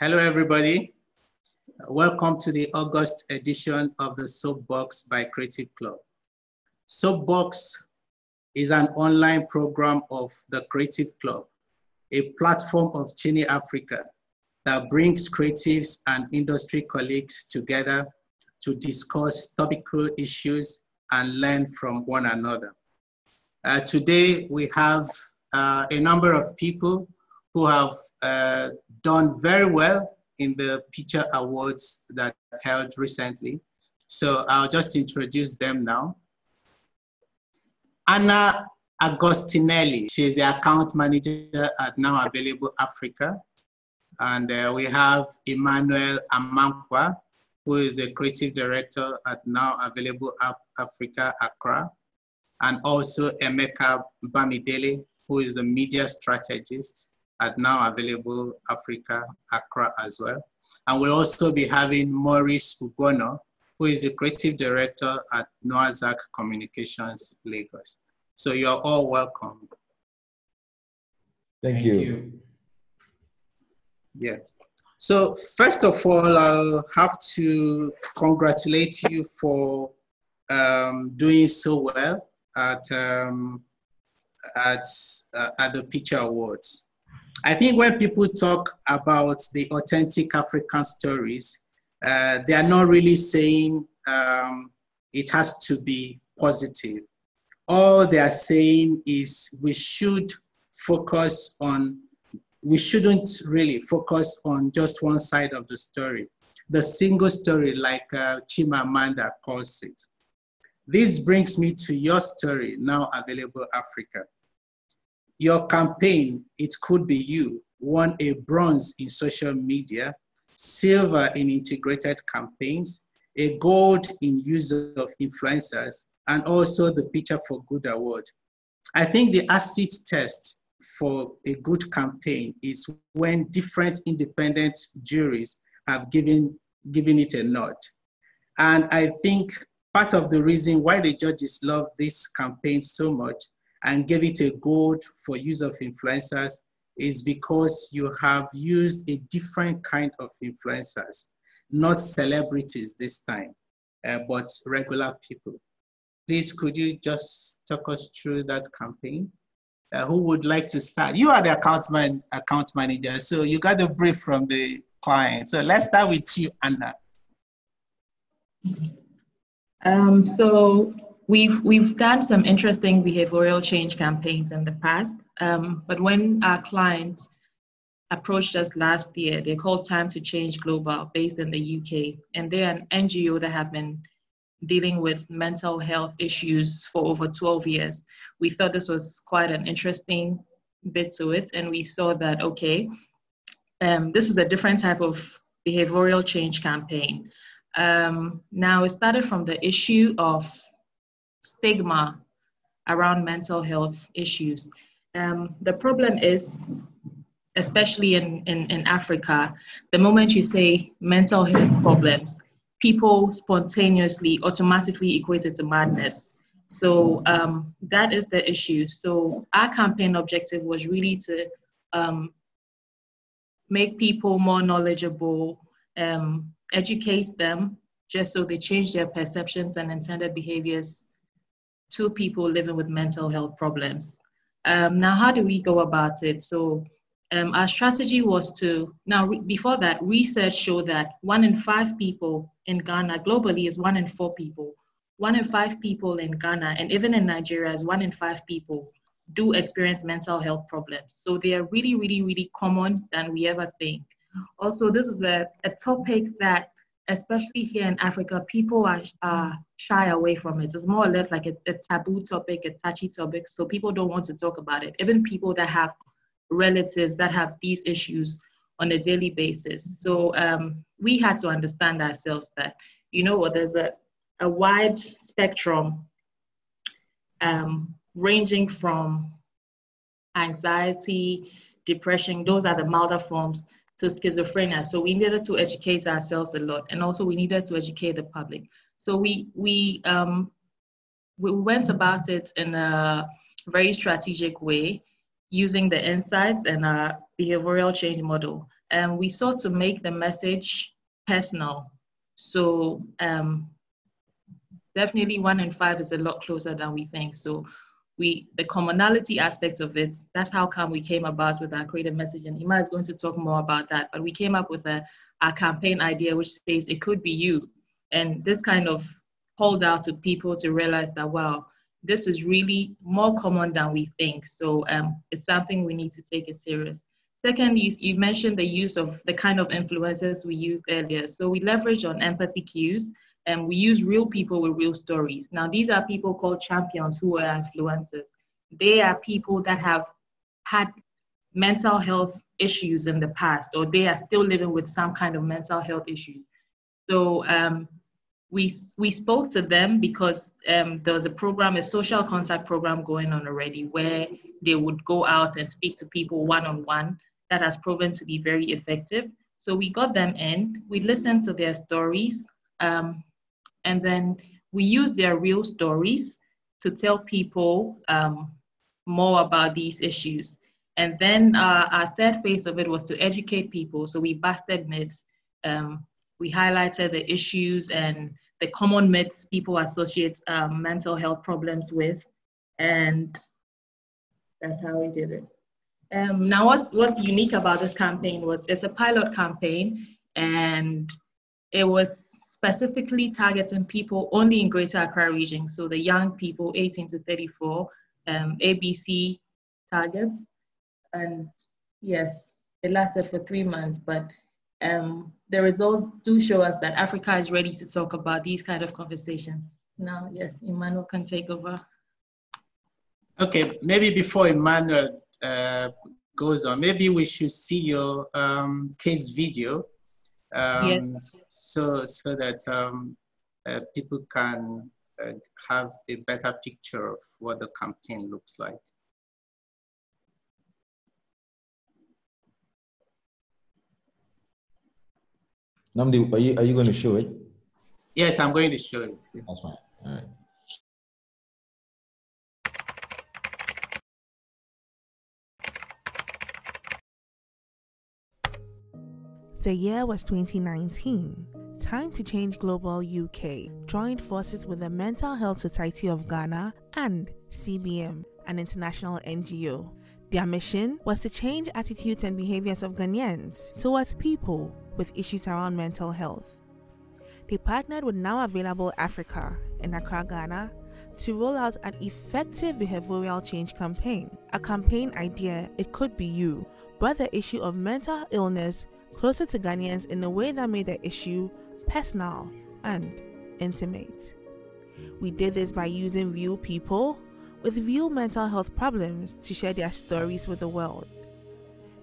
Hello, everybody. Welcome to the August edition of the Soapbox by KreativeKlub. Soapbox is an online program of the KreativeKlub, a platform of CHINI Africa that brings creatives and industry colleagues together to discuss topical issues and learn from one another. Today, we have a number of people who have done very well in the Picture Awards that held recently. So I'll just introduce them now. Anna Agostinelli, she is the account manager at Now Available Africa. And we have Emmanuel Amankwa, who is the creative director at Now Available Africa, Accra. And also Emeka Bamidele, who is the media strategist at Now Available Africa, Accra as well. And we'll also be having Maurice Ugwonoh, who is the creative director at Noazak Communications, Lagos. So you're all welcome. Thank you. Yeah. So first of all, I'll have to congratulate you for doing so well at the Picture Awards. I think when people talk about the authentic African stories, they are not really saying it has to be positive. All they are saying is we shouldn't really focus on just one side of the story, the single story like Chimamanda calls it. This brings me to your story, Now Available Africa. Your campaign, It Could Be You, won a bronze in social media, silver in integrated campaigns, a gold in use of influencers, and also the Picture for Good award. I think the acid test for a good campaign is when different independent juries have given it a nod. And I think part of the reason why the judges love this campaign so much and gave it a gold for use of influencers is because you have used a different kind of influencers, not celebrities this time, but regular people. Please, could you just talk us through that campaign? Who would like to start? You are the account manager, so you got the brief from the client. So let's start with you, Anna. So we've done some interesting behavioral change campaigns in the past, but when our client approached us last year, they're called Time to Change Global, based in the UK, and they're an NGO that have been dealing with mental health issues for over 12 years. We thought this was quite an interesting bit to it, and we saw that, okay, this is a different type of behavioral change campaign. Now, it started from the issue of stigma around mental health issues. The problem is, especially in Africa, the moment you say mental health problems, people spontaneously, automatically equate it to madness. So that is the issue. So our campaign objective was really to make people more knowledgeable, educate them, just so they change their perceptions and intended behaviors to people living with mental health problems. Now, how do we go about it? So our strategy was to, before that, research showed that 1 in 5 people in Ghana, globally is 1 in 4 people. 1 in 5 people in Ghana, and even in Nigeria, is 1 in 5 people do experience mental health problems. So they are really, really, really common than we ever think. Also, this is a topic that, especially here in Africa, people are shy away from it. It's more or less like a taboo topic, a touchy topic, so people don't want to talk about it. Even people that have relatives that have these issues on a daily basis. So we had to understand ourselves that, you know what, there's a wide spectrum ranging from anxiety, depression, those are the milder forms, to schizophrenia. So we needed to educate ourselves a lot, and also we needed to educate the public. So we went about it in a very strategic way, using the insights and our behavioral change model. we sought to make the message personal. So definitely 1 in 5 is a lot closer than we think. So the commonality aspects of it, that's how come we came about with our creative message. And Ima is going to talk more about that. But we came up with our campaign idea, which says it could be you. And this kind of called out to people to realize that, wow, this is really more common than we think. So it's something we need to take it serious. Second, you mentioned the use of the kind of influencers we used earlier. So we leverage on empathy cues, and we use real people with real stories. Now, these are people called champions who are influencers. They are people that have had mental health issues in the past, or they are still living with some kind of mental health issues. So we spoke to them because there was a program, a social contact program going on already, where they would go out and speak to people one-on-one. That has proven to be very effective. So we got them in, we listened to their stories, and then we use their real stories to tell people more about these issues. And then our third phase of it was to educate people. So we busted myths. We highlighted the issues and the common myths people associate mental health problems with. And that's how we did it. Now, what's unique about this campaign was it's a pilot campaign, and it was specifically targeting people only in Greater Accra region. So the young people, 18 to 34, ABC targets. And yes, it lasted for 3 months, but the results do show us that Africa is ready to talk about these kind of conversations. Now, yes, Emmanuel can take over. Okay, maybe before Emmanuel goes on, maybe we should see your case video. Yes. So that people can have a better picture of what the campaign looks like. Nnamdi, are you going to show it? Yes, I'm going to show it. That's fine. All right. The year was 2019. Time to Change Global UK joined forces with the Mental Health Society of Ghana and CBM, an international NGO. Their mission was to change attitudes and behaviors of Ghanaians towards people with issues around mental health. They partnered with Now Available Africa in Accra, Ghana, to roll out an effective behavioral change campaign. A campaign idea, It Could Be You, brought the issue of mental illness closer to Ghanaians in a way that made the issue personal and intimate. We did this by using real people with real mental health problems to share their stories with the world.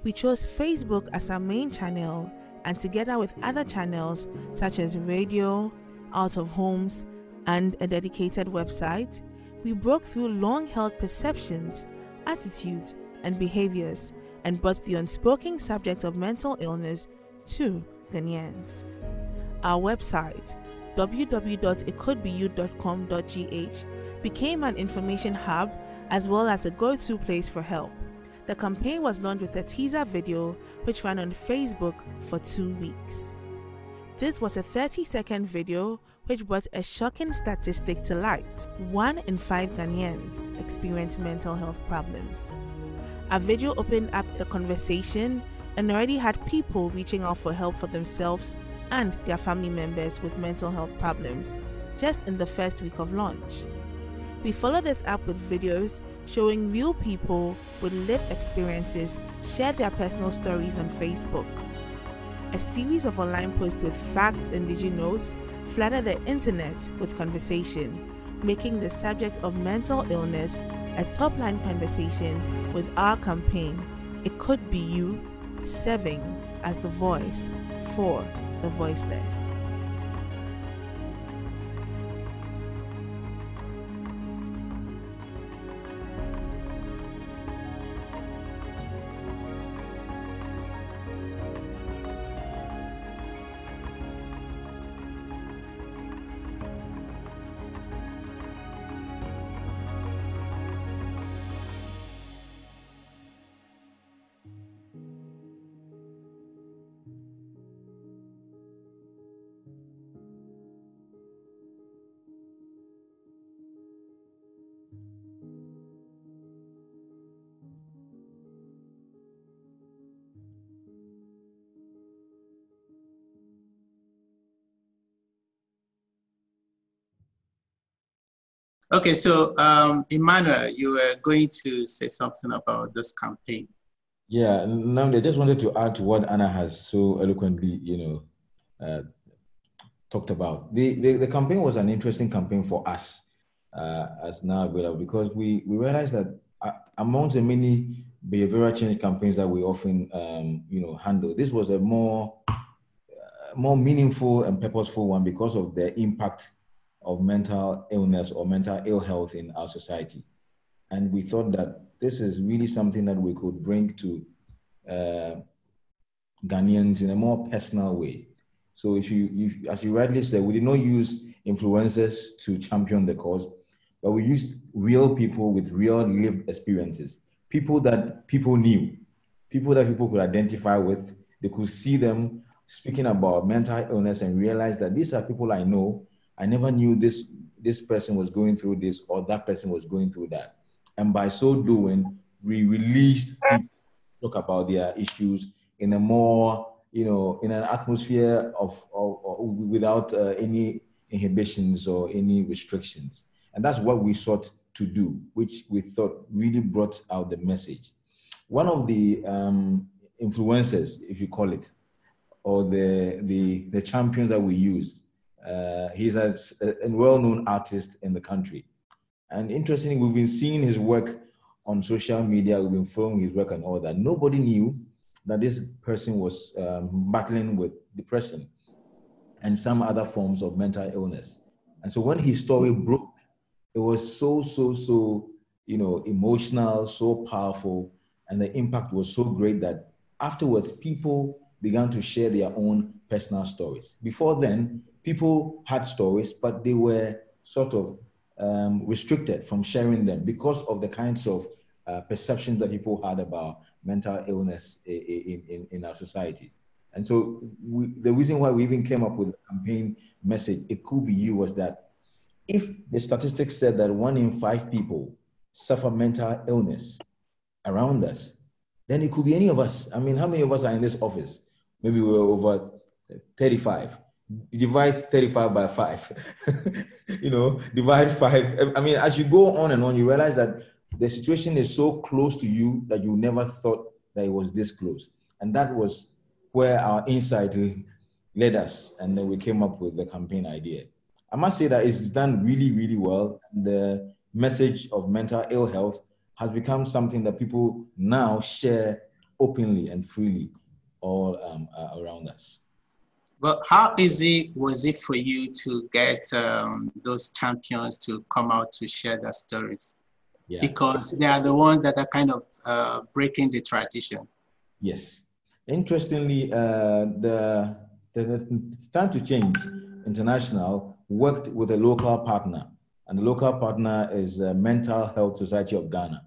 We chose Facebook as our main channel, and together with other channels such as radio, out of homes, and a dedicated website, we broke through long-held perceptions, attitudes, and behaviors and brought the unspoken subject of mental illness to Ghanaians. Our website, www.itcouldbeyou.com.gh, became an information hub as well as a go-to place for help. The campaign was launched with a teaser video which ran on Facebook for 2 weeks. This was a 30-second video which brought a shocking statistic to light. 1 in 5 Ghanaians experience mental health problems. Our video opened up the conversation and already had people reaching out for help for themselves and their family members with mental health problems just in the first week of launch. We followed this up with videos showing real people with lived experiences share their personal stories on Facebook. A series of online posts with facts and digi-notes flooded the internet with conversation, making the subject of mental illness a top-line conversation with our campaign, It Could Be You, serving as the voice for the voiceless. Okay, so Emmanuel, you were going to say something about this campaign. Yeah, Nnamdi, I just wanted to add to what Anna has so eloquently, talked about. The campaign was an interesting campaign for us as now available, because we realized that amongst the many behavioral change campaigns that we often handle, this was a more meaningful and purposeful one because of the impact of mental illness or mental ill health in our society. And we thought that this is really something that we could bring to Ghanaians in a more personal way. So if you, as you rightly said, we did not use influencers to champion the cause, but we used real people with real lived experiences, people that people knew, people that people could identify with. They could see them speaking about mental illness and realize that these are people I know. I never knew this person was going through this or that person was going through that. And by so doing, we released people to talk about their issues in a more, in an atmosphere of without any inhibitions or any restrictions. And that's what we sought to do, which we thought really brought out the message. One of the influencers, if you call it, or the champions that we use, he's a well-known artist in the country. And interestingly, we've been seeing his work on social media, we've been following his work and all that. Nobody knew that this person was battling with depression and some other forms of mental illness. And so when his story broke, it was so emotional, so powerful, and the impact was so great that afterwards people began to share their own personal stories. Before then, people had stories, but they were sort of restricted from sharing them because of the kinds of perceptions that people had about mental illness in our society. And so the reason why we even came up with a campaign message, "It could be you," was that if the statistics said that 1 in 5 people suffer mental illness around us, then it could be any of us. I mean, how many of us are in this office? Maybe we're over 35. Divide 35 by 5. Divide 5. I mean, as you go on and on, you realize that the situation is so close to you that you never thought that it was this close. And that was where our insight led us. And then we came up with the campaign idea. I must say that it's done really, really well. The message of mental ill health has become something that people now share openly and freely all around us. But how easy was it for you to get those champions to come out to share their stories? Yeah. Because they are the ones that are kind of breaking the tradition. Yes. Interestingly, the Stand to Change International worked with a local partner, and the local partner is the Mental Health Society of Ghana.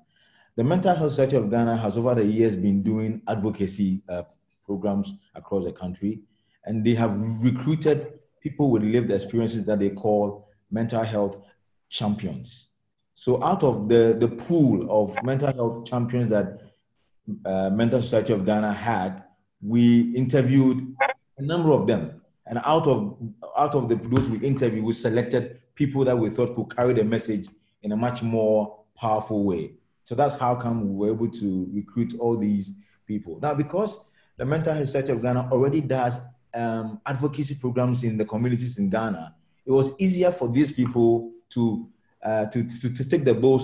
The Mental Health Society of Ghana has over the years been doing advocacy programs across the country, and they have recruited people with lived experiences that they call mental health champions. So out of the pool of mental health champions that Mental Society of Ghana had, we interviewed a number of them. And out of those we interviewed, we selected people that we thought could carry the message in a much more powerful way. So that's how come we were able to recruit all these people. Now, because the Mental Health Society of Ghana already does advocacy programs in the communities in Ghana, it was easier for these people to take the bold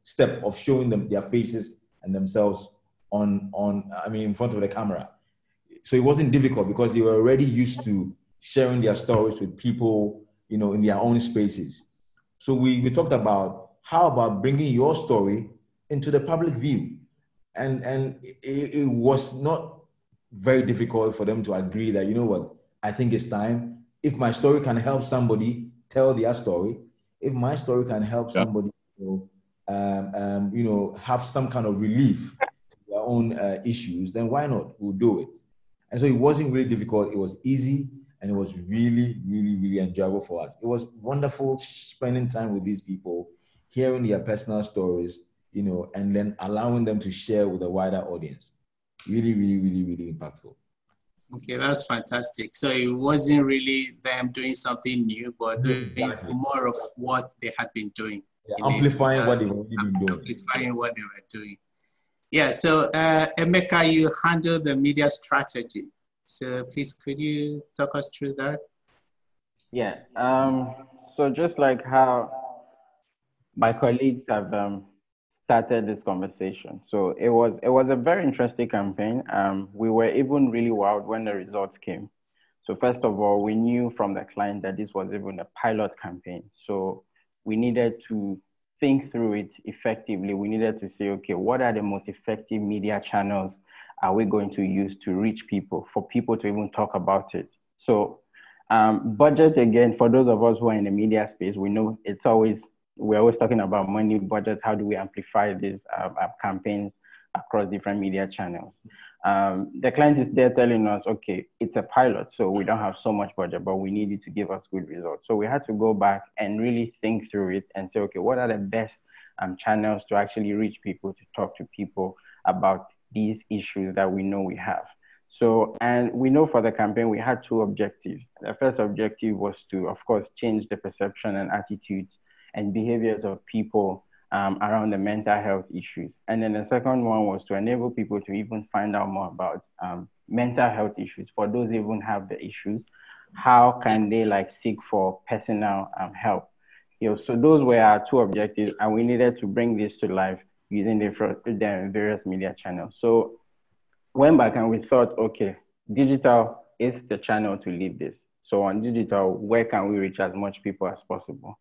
step of showing them their faces and themselves in front of the camera. So it wasn't difficult because they were already used to sharing their stories with people, in their own spaces. So we talked about how about bringing your story into the public view. And it was not very difficult for them to agree that, I think it's time. If my story can help somebody tell their story, if my story can help somebody, have some kind of relief to their own issues, then why not? We'll do it. And so it wasn't really difficult. It was easy, and it was really, really, really enjoyable for us. It was wonderful spending time with these people, hearing their personal stories, and then allowing them to share with a wider audience. Really, really, really, really impactful. Okay, that's fantastic. So it wasn't really them doing something new, but doing more of what they had been doing. amplifying what they've already been doing. Amplifying what they were doing. Yeah, so Emeka, you handle the media strategy. So please, could you talk us through that? Yeah, so just like how my colleagues have started this conversation. So it was a very interesting campaign. We were even really wowed when the results came. So first of all, we knew from the client that this was even a pilot campaign. So we needed to think through it effectively. We needed to say, okay, what are the most effective media channels are we going to use to reach people, for people to even talk about it? So budget, again, for those of us who are in the media space, we know we're always talking about money, budget, how do we amplify these campaigns across different media channels? The client is there telling us, okay, it's a pilot, so we don't have so much budget, but we need you to give us good results. So we had to go back and really think through it and say, okay, what are the best channels to actually reach people, to talk to people about these issues that we know we have? So, and we know for the campaign, we had two objectives. The first objective was to, of course, change the perception and attitudes and behaviors of people around the mental health issues. And then the second one was to enable people to even find out more about mental health issues. For those who even have the issues, how can they seek for personal help? So those were our two objectives, and we needed to bring this to life using the various media channels. So went back and we thought, okay, digital is the channel to lead this. So on digital, where can we reach as much people as possible?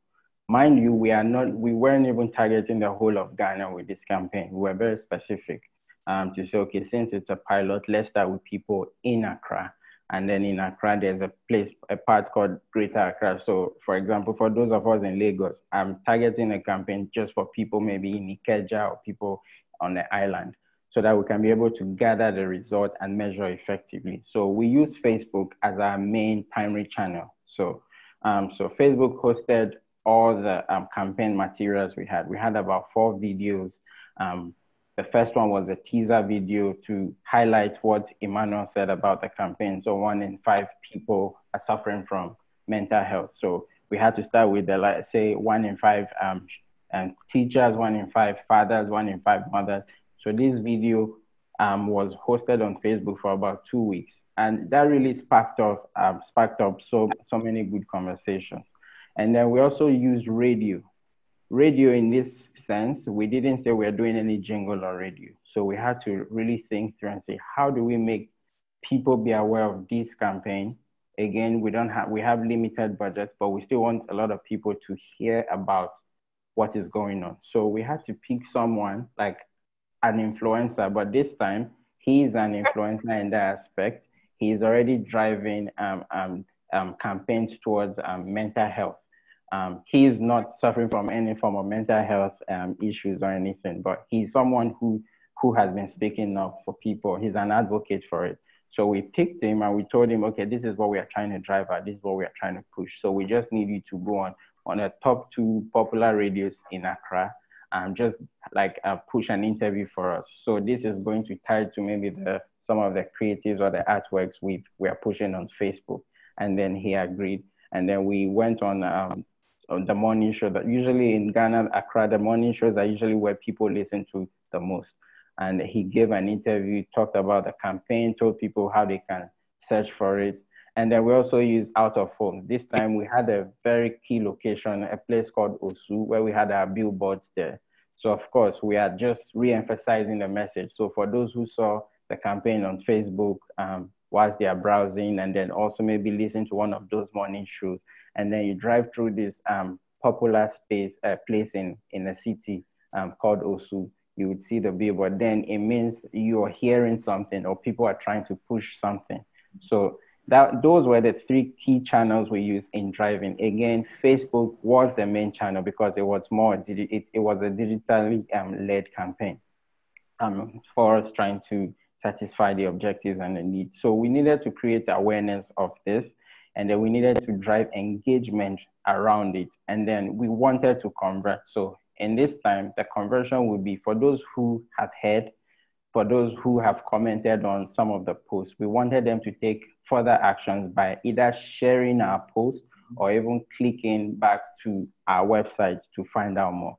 Mind you, we weren't even targeting the whole of Ghana with this campaign. We were very specific to say, okay, since it's a pilot, let's start with people in Accra. And then in Accra, there's a part called Greater Accra. So for example, for those of us in Lagos, I'm targeting a campaign just for people maybe in Ikeja or people on the island, so that we can be able to gather the result and measure effectively. So we use Facebook as our main primary channel. So Facebook hosted all the campaign materials we had. We had about 4 videos. The first one was a teaser video to highlight what Emmanuel said about the campaign. So 1 in 5 people are suffering from mental health. So we had to start with let's say 1 in 5 teachers, 1 in 5 fathers, 1 in 5 mothers. So this video was hosted on Facebook for about 2 weeks. And that really sparked up so many good conversations. And then we also used radio. Radio in this sense, we didn't say we're doing any jingle or radio. So we had to really think through and say, how do we make people be aware of this campaign? Again, we have limited budget, but we still want a lot of people to hear about what is going on. So we had to pick someone like an influencer, but this time he's an influencer in that aspect. He's already driving campaigns towards mental health. He is not suffering from any form of mental health issues or anything, but he's someone who has been speaking up for people. He's an advocate for it. So we picked him and we told him, okay, this is what we are trying to drive at. This is what we are trying to push. So we just need you to go on the top 2 popular radios in Accra and just push an interview for us. So this is going to tie to maybe some of the creatives or the artworks we are pushing on Facebook. And then he agreed. And then we went on the morning show. That usually in Ghana, Accra, the morning shows are usually where people listen to the most. And he gave an interview, talked about the campaign, told people how they can search for it. And then we also used out of home. This time we had a very key location, a place called Osu, where we had our billboards there. So of course, we are just re-emphasizing the message. So for those who saw the campaign on Facebook whilst they are browsing, and then also maybe listen to one of those morning shows, and then you drive through this popular place in a city called Osu, you would see the billboard. Then it means you are hearing something or people are trying to push something. So those were the 3 key channels we used in driving. Again, Facebook was the main channel because it was it was a digitally led campaign for us trying to satisfy the objectives and the needs. So we needed to create awareness of this, and then we needed to drive engagement around it. And then we wanted to convert. So in this time, the conversion would be for those who have heard, for those who have commented on some of the posts. We wanted them to take further actions by either sharing our post or even clicking back to our website to find out more.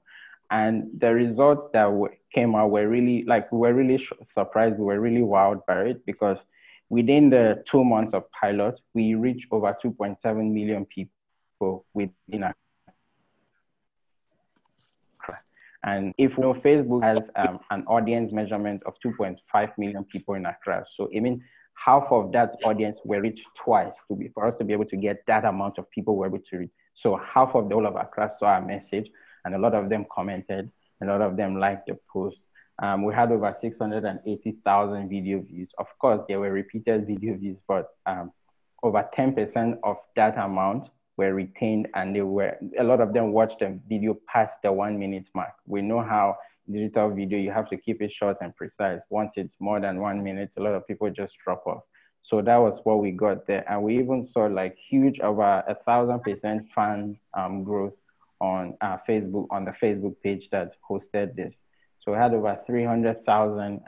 And the results that came out were really, like, we were really surprised. We were really wowed by it, because within the 2 months of pilot, we reached over 2.7 million people within Accra. And if you know, Facebook has an audience measurement of 2.5 million people in Accra. So it means half of that audience were reached twice for us to be able to get that amount of people we're able to reach. So half of the whole of Accra saw our message, and a lot of them commented, a lot of them liked the post. We had over 680,000 video views. Of course, there were repeated video views, but over 10% of that amount were retained, and a lot of them watched the video past the 1 minute mark. We know how digital video, you have to keep it short and precise. Once it's more than 1 minute, a lot of people just drop off. So that was what we got there. And we even saw like huge, over 1,000% fan growth on Facebook, on the Facebook page that hosted this. So we had over 300,000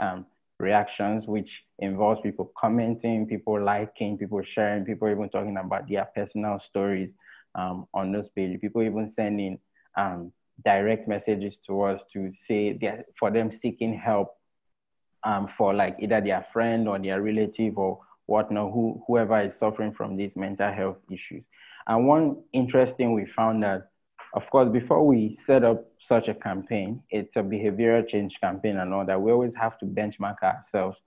reactions, which involves people commenting, people liking, people sharing, people even talking about their personal stories on those pages. People even sending direct messages to us to say for them seeking help for like either their friend or their relative or whatnot, whoever is suffering from these mental health issues. And one interesting we found that, of course, before we set up such a campaign, it's a behavioral change campaign and all that. We always have to benchmark ourselves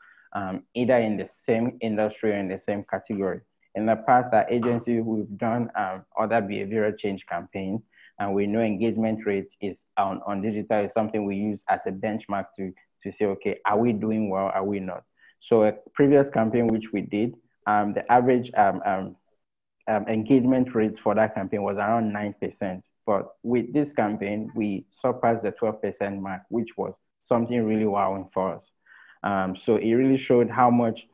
either in the same industry or in the same category. In the past, our agency, we've done other behavioral change campaigns, and we know engagement rates is on digital is something we use as a benchmark to say, okay, are we doing well? Are we not? So a previous campaign which we did, the average engagement rate for that campaign was around 9%. But with this campaign, we surpassed the 12% mark, which was something really wowing for us. So it really showed how much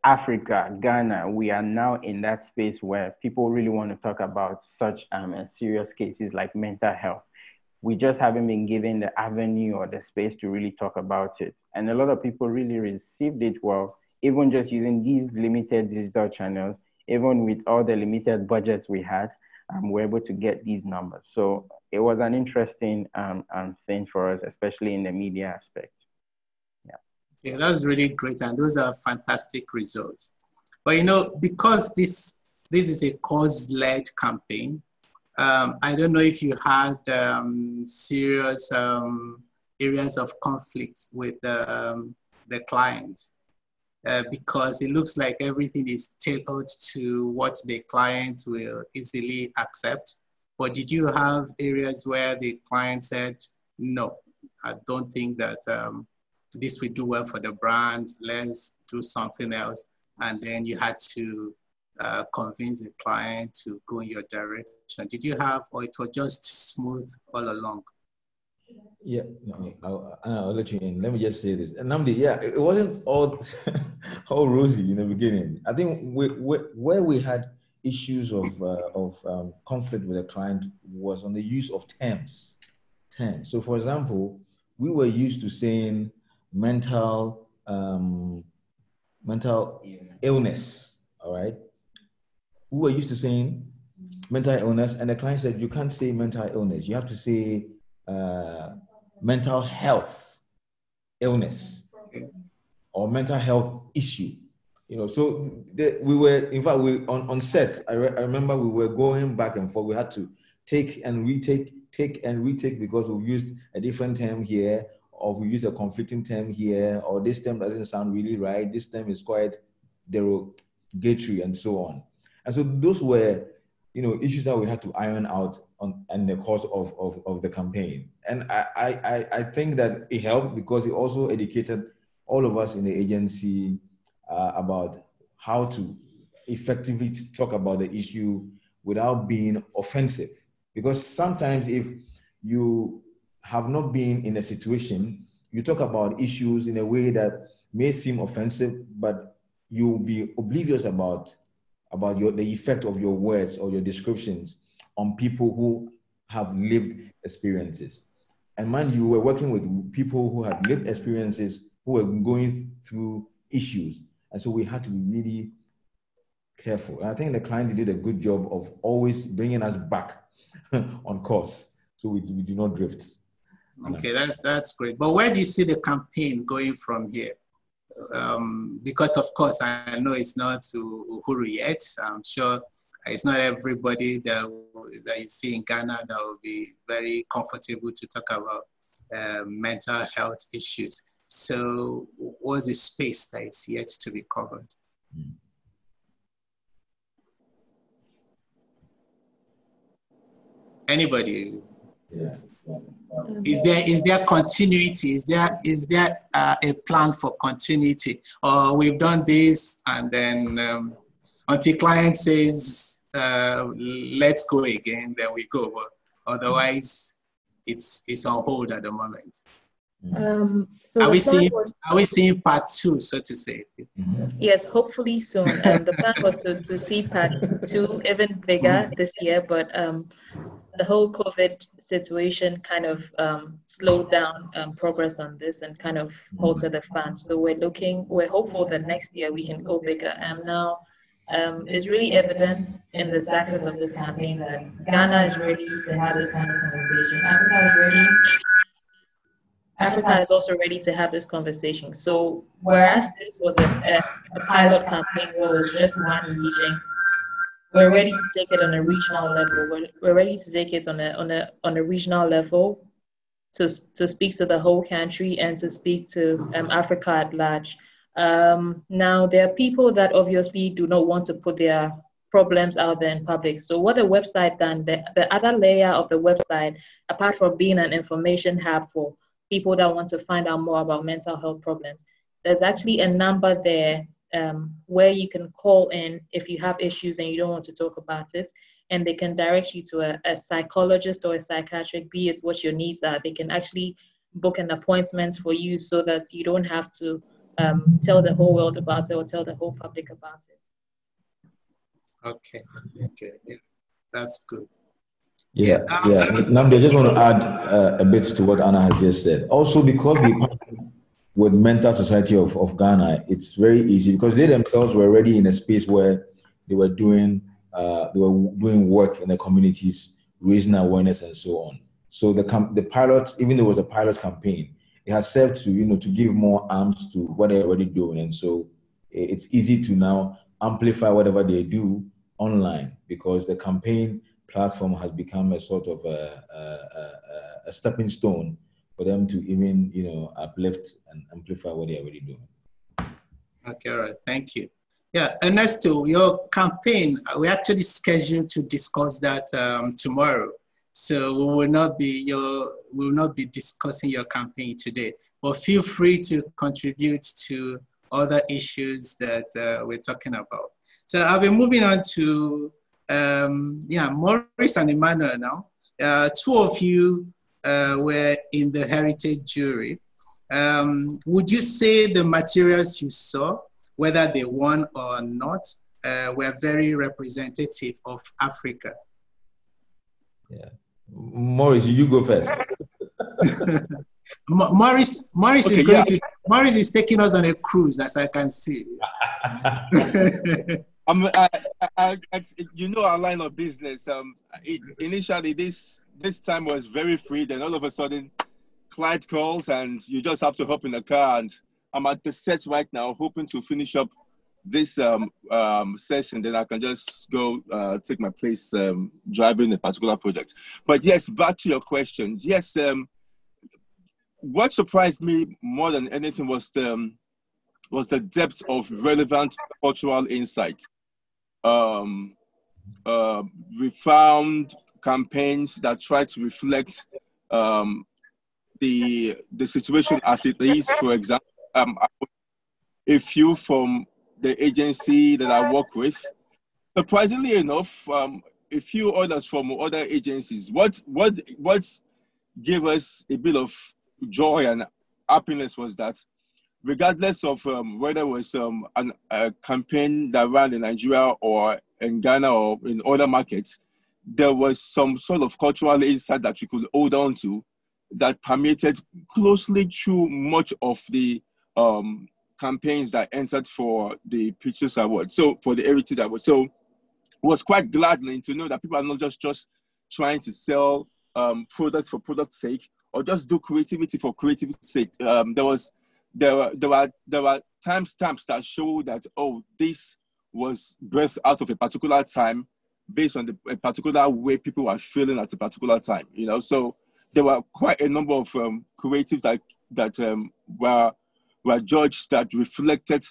Africa, Ghana, we are now in that space where people really want to talk about such serious cases like mental health. We just haven't been given the avenue or the space to really talk about it. And a lot of people really received it well, even just using these limited digital channels, even with all the limited budgets we had. We're able to get these numbers. So it was an interesting thing for us, especially in the media aspect. Yeah, that's really great. And those are fantastic results. But, you know, because this is a cause-led campaign, I don't know if you had serious areas of conflict with the client. Because it looks like everything is tailored to what the client will easily accept. But did you have areas where the client said, no, I don't think that this will do well for the brand, let's do something else? And then you had to convince the client to go in your direction. Did you have, or it was just smooth all along? Yeah, no, I'll let you in. Let me just say this. Nnamdi, yeah, it wasn't all, all rosy in the beginning. I think where we had issues of conflict with the client was on the use of terms. So, for example, we were used to saying mental illness, all right? We were used to saying mental illness, and the client said, you can't say mental illness. You have to say mental health illness or mental health issue, you know. So we were, in fact, we on set. I remember we were going back and forth. We had to take and retake because we used a different term here, or we used a conflicting term here, or this term doesn't sound really right. This term is quite derogatory, and so on. And so those were, you know, issues that we had to iron out in the course of the campaign. And I think that it helped because it also educated all of us in the agency about how to effectively talk about the issue without being offensive. Because sometimes if you have not been in a situation, you talk about issues in a way that may seem offensive, but you'll be oblivious about the effect of your words or your descriptions on people who have lived experiences. And mind you, were working with people who had lived experiences, who were going through issues. And so we had to be really careful. And I think the client did a good job of always bringing us back on course, so we do not drift. Okay, that's great. But where do you see the campaign going from here? Because of course, I know it's not Uhuru yet. I'm sure it's not everybody that you see in Ghana that will be very comfortable to talk about mental health issues. So what's the space that is yet to be covered? Anybody? Yeah. Is there continuity? Is there a plan for continuity? Or we've done this and then until client says let's go again, then we go. But otherwise, it's on hold at the moment. So are we seeing part 2, so to say? Yes, hopefully soon. The plan was to see part 2 even bigger this year, but the whole COVID situation kind of slowed down progress on this and kind of halted the fan. So we're hopeful that next year we can go bigger. And now it's really evident in the success of this campaign that Ghana is ready to have this kind of conversation. Africa is ready. Africa is also ready to have this conversation. So whereas this was a pilot campaign where it was just one region, we're ready to take it on a regional level. We're ready to take it on a regional level to speak to the whole country and to speak to Africa at large. Now, there are people that obviously do not want to put their problems out there in public. So what the website done, the other layer of the website, apart from being an information hub for people that want to find out more about mental health problems, there's actually a number there where you can call in if you have issues and you don't want to talk about it, and they can direct you to a psychologist or a psychiatrist, be it what your needs are. They can actually book an appointment for you so that you don't have to tell the whole world about it or tell the whole public about it. Okay, yeah, that's good. Yeah. Nnamdi, I just want to add a bit to what Anna has just said. Also, because we with Mental Society of Ghana, it's very easy because they themselves were already in a space where they were doing work in the communities, raising awareness and so on. So the pilot, even though it was a pilot campaign, it has served to to give more arms to what they're already doing, and so it's easy to now amplify whatever they do online because the campaign platform has become a sort of a stepping stone for them to even, uplift and amplify what they're already doing. Okay, all right, thank you. Yeah, Ernesto, your campaign, we actually scheduled to discuss that tomorrow. So we will not be discussing your campaign today, but feel free to contribute to other issues that we're talking about. So I'll be moving on to Maurice and Emmanuel now. Two of you were in the heritage jury. Would you say the materials you saw, whether they won or not, were very representative of Africa? Yeah. Maurice, you go first. Maurice okay, Maurice is taking us on a cruise, as I can see. Our line of business. Initially, this time was very free. Then all of a sudden, client calls, and you just have to hop in the car. And I'm at the set right now, hoping to finish up this session. Then I can just go take my place driving a particular project. But yes, back to your question. Yes, what surprised me more than anything was the depth of relevant cultural insights. We found campaigns that try to reflect the situation as it is. For example, a few from the agency that I work with. Surprisingly enough, a few others from other agencies. What gave us a bit of joy and happiness was that regardless of whether it was a campaign that ran in Nigeria or in Ghana or in other markets, there was some sort of cultural insight that you could hold on to that permeated closely through much of the campaigns that entered for the Pictures Award, so for the Heritage Award. So it was quite gladdening to know that people are not just trying to sell products for product's sake, or just do creativity for creativity's sake. There were timestamps that show that, oh, this was birthed out of a particular time based on a particular way people were feeling at a particular time, you know. So there were quite a number of creatives that were judged that reflected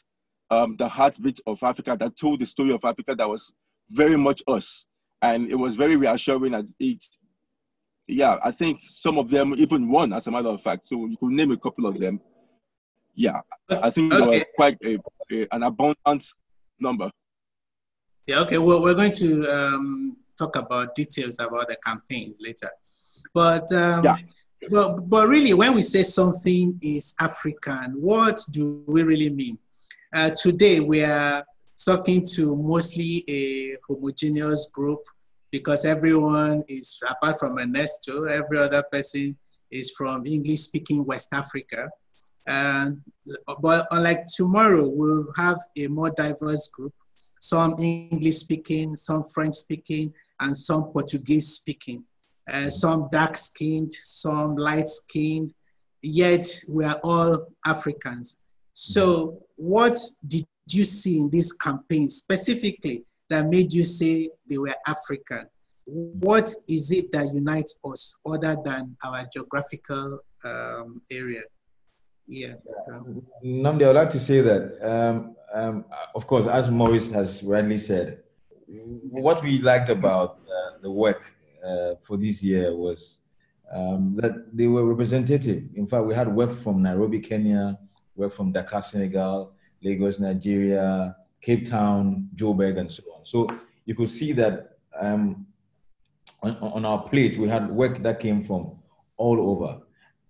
the heartbeat of Africa, that told the story of Africa, that was very much us. And it was very reassuring. And I think some of them even won, as a matter of fact. So you could name a couple of them. Yeah, I think there were quite an abundant number. Yeah, okay. Well, we're going to talk about details about the campaigns later. But but really, when we say something is African, what do we really mean? Today, we are talking to mostly a homogeneous group, because everyone is, apart from Ernesto, every other person is from English-speaking West Africa. But unlike tomorrow, we'll have a more diverse group, some English-speaking, some French-speaking, and some Portuguese-speaking. Some dark-skinned, some light-skinned, yet we are all Africans. So what did you see in this campaign specifically that made you say they were African? What is it that unites us other than our geographical area? Yeah. Nnamdi, I would like to say that, of course, as Maurice has rightly said, what we liked about the work for this year was that they were representative. In fact, we had work from Nairobi, Kenya, work from Dakar, Senegal, Lagos, Nigeria, Cape Town, Joburg, and so on. So you could see that on our plate, we had work that came from all over.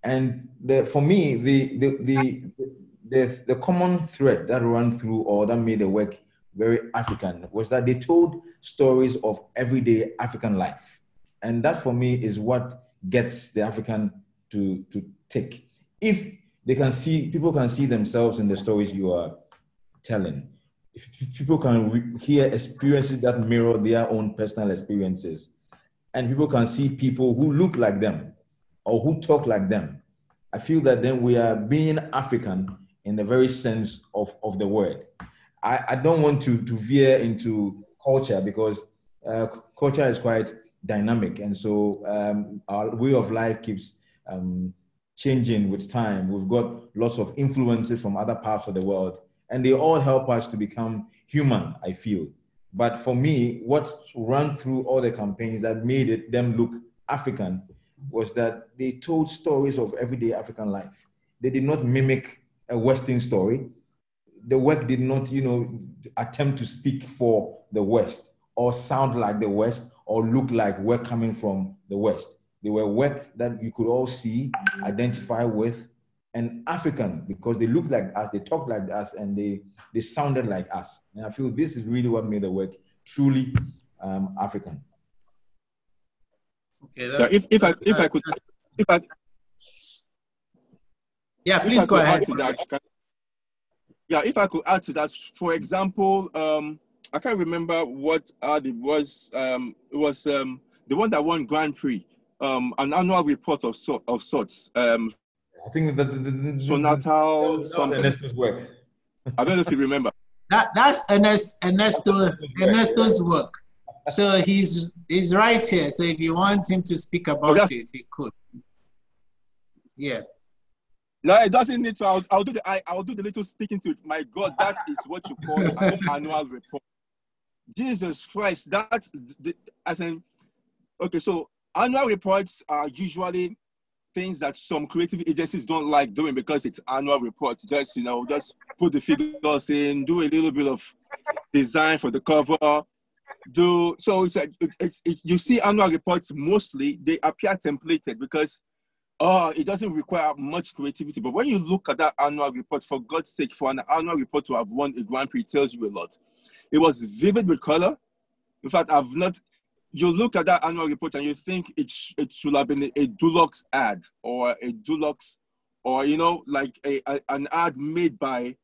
And for me, the common thread that ran through, or that made the work very African, was that they told stories of everyday African life. And that, for me, is what gets the African to tick. If they can see, people can see themselves in the stories you are telling. If people can hear experiences that mirror their own personal experiences, and people can see people who look like them or who talk like them, I feel that then we are being African in the very sense of the word. I don't want to veer into culture, because culture is quite dynamic. And so our way of life keeps changing with time. We've got lots of influences from other parts of the world, and they all help us to become human, I feel. But for me, what ran through all the campaigns that made them look African was that they told stories of everyday African life. They did not mimic a Western story. The work did not, attempt to speak for the West, or sound like the West, or look like work coming from the West. They were work that you could all see, identify with, and African, because they looked like us, they talked like us, and they sounded like us. And I feel this is really what made the work truly African. Okay. If I could, yeah, please go ahead. If I could add to that, for example, I can't remember what it was. It was the one that won Grand Prix, an annual report of sorts. I think that Sonatal something. Ernesto's work. I don't know if you remember. That's Ernesto's work. So he's right here. So if you want him to speak about it, he could. Yeah. No, it doesn't need to. I'll do the little speaking to it. My God, that is what you call an annual report. Jesus Christ, okay, so annual reports are usually things that some creative agencies don't like doing, because it's annual reports. Just put the figures in, do a little bit of design for the cover. You see annual reports, mostly they appear templated, because it doesn't require much creativity. But when you look at that annual report, for God's sake, for an annual report to have won a Grand Prix, it tells you a lot. It was vivid with color. In fact, you look at that annual report and you think it should have been a Dulux ad, or a Dulux, or like an ad made by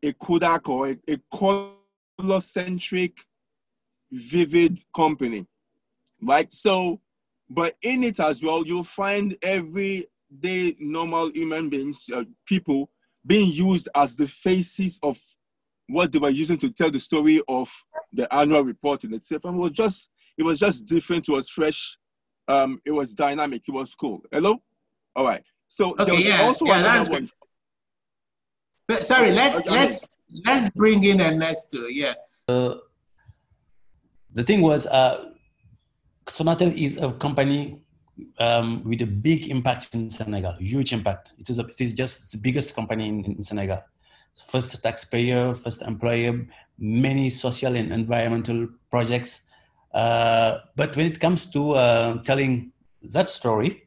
a Kodak or a color-centric, vivid company, right? So, but in it as well, you'll find everyday normal human beings, people being used as the faces of what they were using to tell the story of the annual report in itself. And it was just different. It was fresh. It was dynamic. It was cool. Hello? All right. So okay, there was also another one. But, sorry, let's bring in Ernesto. Yeah. The thing was, Sonatel is a company with a big impact in Senegal, huge impact. It is just the biggest company in Senegal. First taxpayer, first employer, many social and environmental projects. But when it comes to telling that story,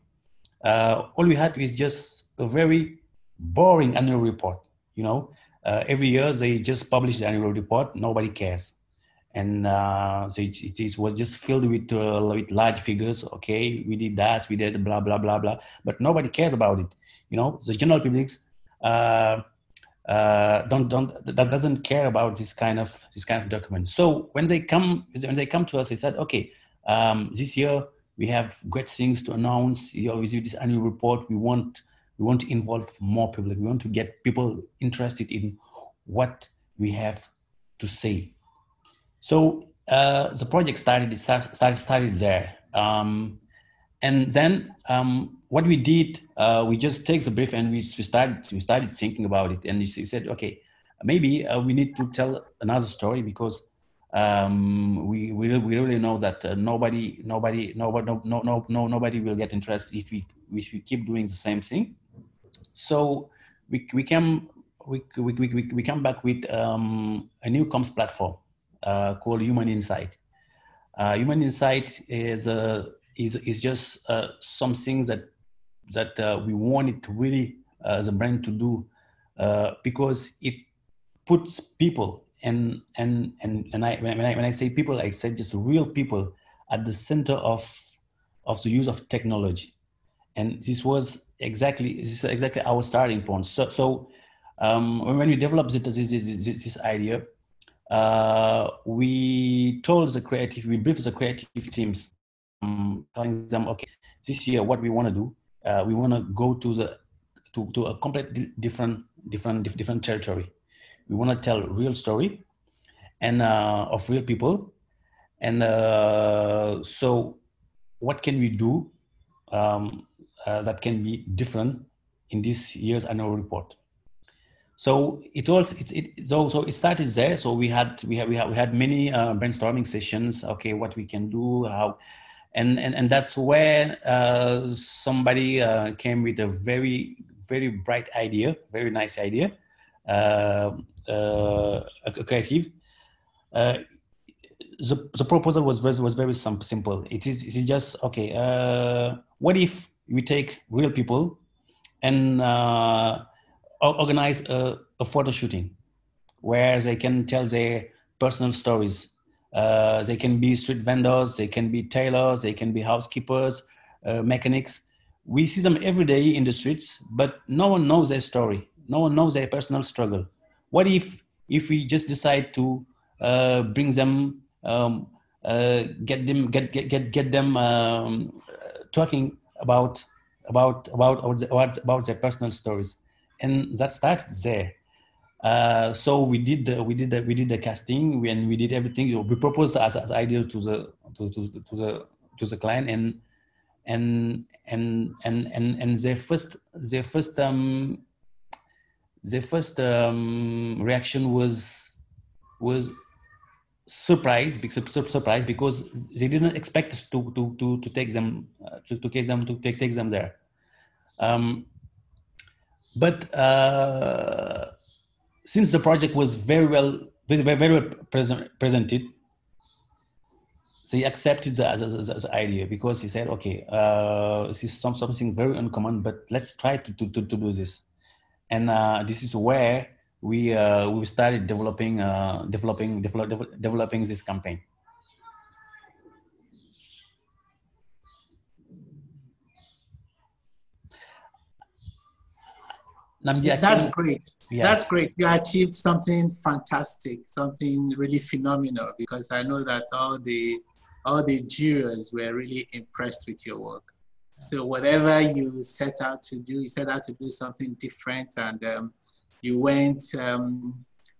all we had is just a very boring annual report. You know, every year they just publish the annual report. Nobody cares. And so it was just filled with large figures. Okay, we did that, we did blah blah blah blah, but nobody cares about it. You know, the general public doesn't care about this kind of document. So when they come to us, they said, okay, this year we have great things to announce. You know, with this annual report, we want to involve more people. We want to get people interested in what we have to say. So the project started there, and then what we did, we just take the brief and we started thinking about it, and we said, okay, maybe we need to tell another story, because we really know that nobody will get interested if we keep doing the same thing. So we come back with a new comms platform called Human Insight. Human Insight is just something that we wanted to really as a brand to do, because it puts people when I say people, I said just real people at the center of the use of technology, and this is exactly our starting point. So when we developed this idea, we briefed the creative teams, telling them, okay, this year what we want to do, we want to go to a completely different territory. We want to tell real story and of real people, and so what can we do that can be different in this year's annual report? So it started there. So we had many brainstorming sessions. Okay, what we can do, how, and that's where somebody came with a very bright idea, very nice idea, a creative. The proposal was very simple. It is just, okay, what if we take real people and organize a photo shooting where they can tell their personal stories. They can be street vendors, they can be tailors, they can be housekeepers, mechanics. We see them every day in the streets, but no one knows their story. No one knows their personal struggle. What if we just decide to bring them, get them talking about their personal stories, and that started there. So we did the casting, and we did everything. We proposed as idea to the client, and their first reaction was surprised because they didn't expect us to take them there. But since the project was very well presented, they accepted the idea, because he said, okay, this is something very uncommon, but let's try to do this. And this is where we started developing this campaign. Nnamdi, That's great. Yeah. That's great. You achieved something fantastic, something really phenomenal, because I know that all the jurors were really impressed with your work. So whatever you set out to do, you set out to do something different, and you went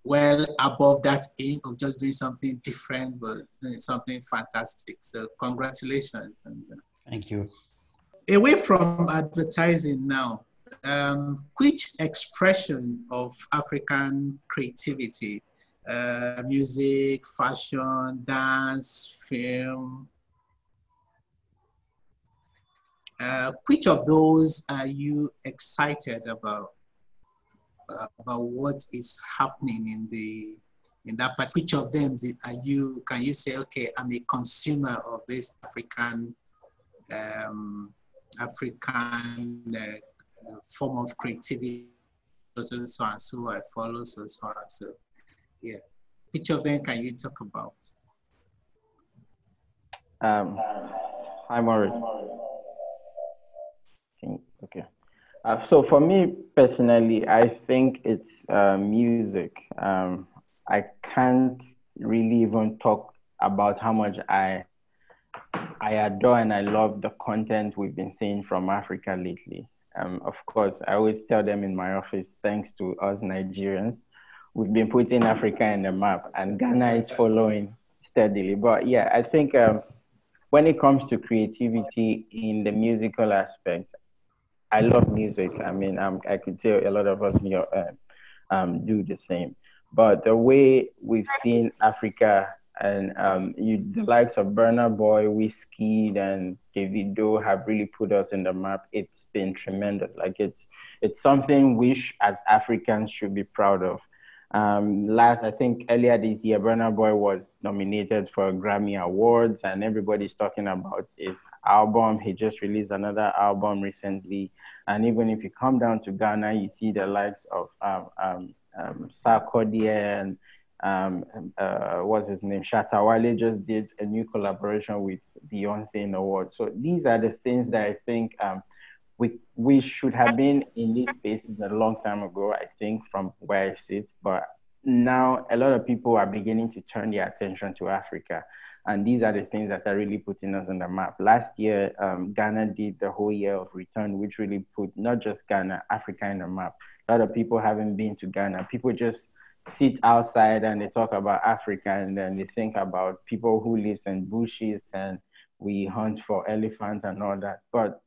well above that aim of just doing something different, but doing something fantastic. So congratulations. And, thank you. away from advertising now, which expression of African creativity, music, fashion, dance, film, which of those are you excited about what is happening in that part? Which of them can you say, okay, I'm a consumer of this African form of creativity, so and so I follow, so and so. Yeah. Which of them can you talk about? Hi, Maurice. Okay. So for me personally, I think it's music. I can't really even talk about how much I adore and I love the content we've been seeing from Africa lately. Of course, I always tell them in my office, thanks to us Nigerians, we've been putting Africa in the map, and Ghana is following steadily. But yeah, I think when it comes to creativity in the musical aspect, I love music. I mean, I could tell a lot of us here do the same. But the way we've seen Africa and the likes of Burna Boy, Wizkid, and Davido have really put us in the map. It's been tremendous. Like it's something we as Africans should be proud of. I think earlier this year, Burna Boy was nominated for Grammy Awards, and everybody's talking about his album. He just released another album recently. And even if you come down to Ghana, you see the likes of Sarkodie and what's his name? Shatta Wale just did a new collaboration with Beyonce in awards. So these are the things that I think we should have been in these spaces a long time ago, I think, from where I sit. But now a lot of people are beginning to turn their attention to Africa. And these are the things that are really putting us on the map. Last year, Ghana did the whole year of return, which really put not just Ghana, Africa in the map. A lot of people haven't been to Ghana. People just sit outside and they talk about Africa, and then they think about people who live in bushes and we hunt for elephants and all that. But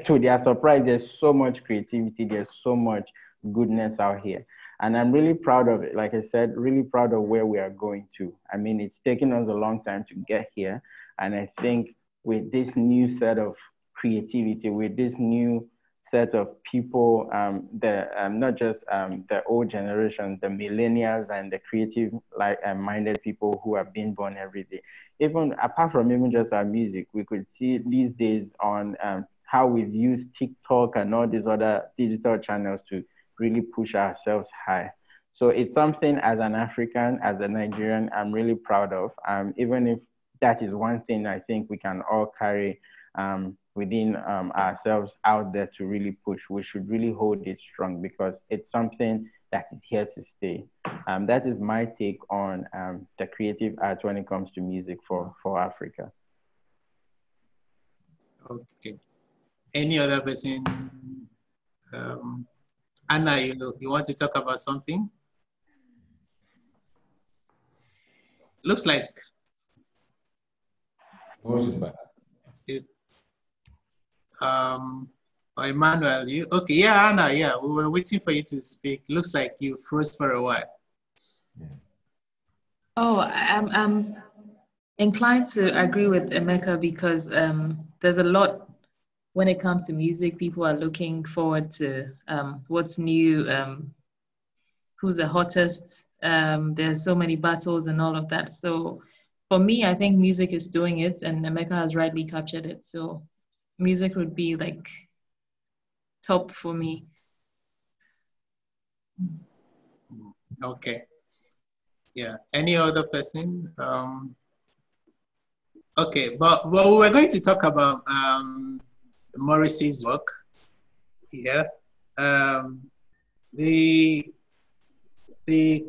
to their surprise, there's so much creativity, there's so much goodness out here. And I'm really proud of it. Like I said, really proud of where we are going to. I mean, it's taken us a long time to get here. And I think with this new set of creativity, with this new set of people, not just the old generation, the millennials and the creative minded people who are being born every day. Even apart from even just our music, we could see these days on how we've used TikTok and all these other digital channels to really push ourselves high. So it's something as an African, as a Nigerian, I'm really proud of. Even if that is one thing I think we can all carry within ourselves out there to really push. We should really hold it strong because it's something that is here to stay. That is my take on the creative art when it comes to music for Africa. Okay. Any other person? Anna, you want to talk about something? Looks like Emmanuel, okay? Yeah, Anna, yeah, we were waiting for you to speak. Looks like you froze for a while. Oh, I'm inclined to agree with Emeka because there's a lot when it comes to music. People are looking forward to what's new, who's the hottest. There's so many battles and all of that. So for me, I think music is doing it, and Emeka has rightly captured it. So music would be like top for me. Okay. Yeah. Any other person? Okay, but we were going to talk about Maurice's work here. the